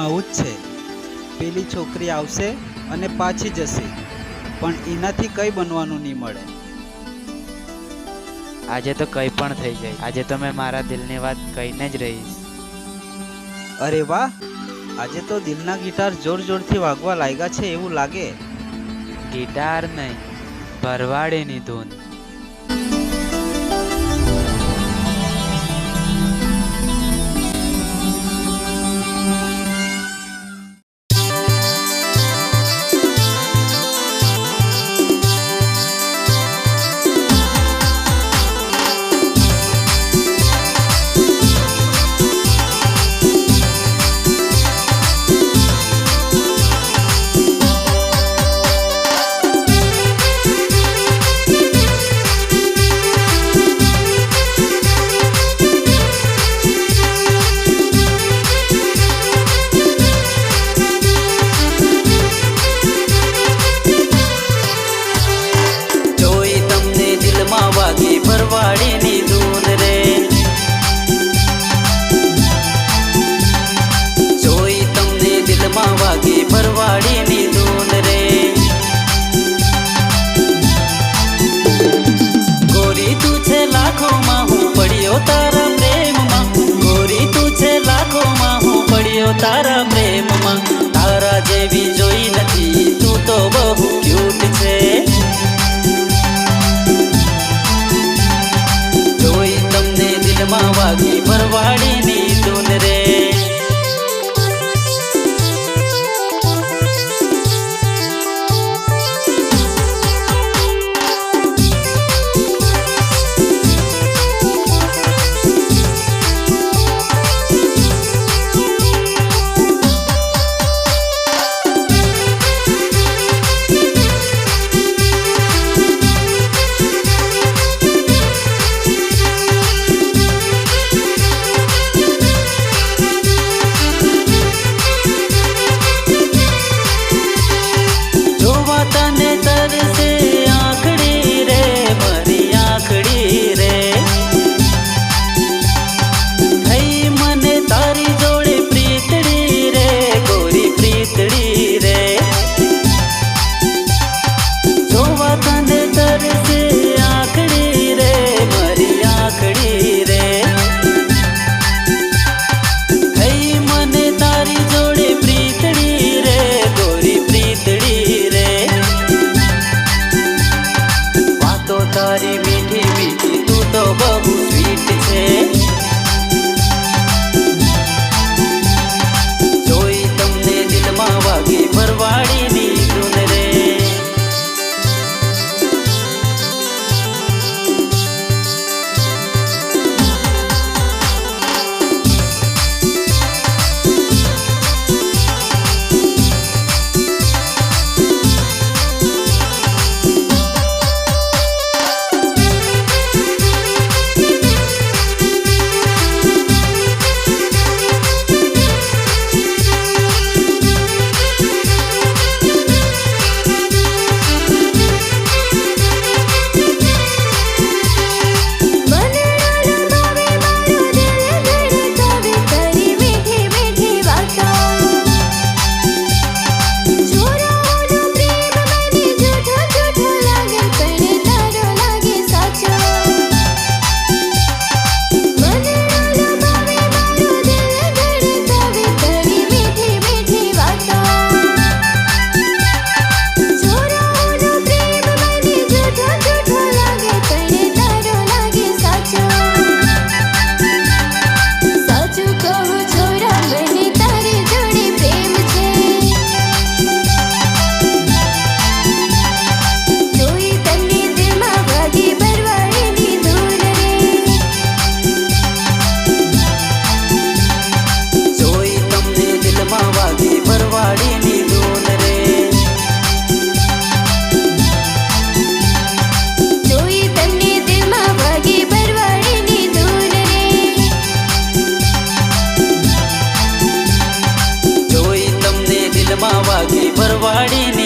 આવું જ છે। પેલી છોકરી આવશે અને પાછી જશે, પણ એનાથી કંઈ બનવાનું નહીં મળે। આજે તો કંઈ પણ થઈ જાય, આજે તો મેં મારા દિલની વાત કહીને જ રહીશ। અરે વાહ, આજે તો દિલના ગિટાર જોર જોરથી વાગવા લાગ્યા છે એવું લાગે। ગિટાર નહીં, ભરવાડીની ધૂન। ભરવાડીની ધૂન રે, જોઈ તમને દિલમાં વાગી ભરવાડીની ધૂન રે। ગોરી તું છે લાખોમાં, હું પડ્યો તારા પ્રેમમાં। ગોરી તું છે લાખોમાં, હું પડ્યો તારા પ્રેમમાં। તારા જેવી જોઈ નથી, તું તો બહુ ક્યુટ છે। દિલમાં વાગી ભરવાડીની ધૂન રે। તારી મીઠી મીઠી તું તો બહુ સ્વીટ છે। જોઈ તમને દિલમાં વાગી ભરવાડીની ધૂન રે। ભરવાડીની ધૂન રે, જોઈ તમને દિલમાં વાગી ભરવાડીની ધૂન રે। જોઈ તમને દિલમાં વાગી ભરવાડીની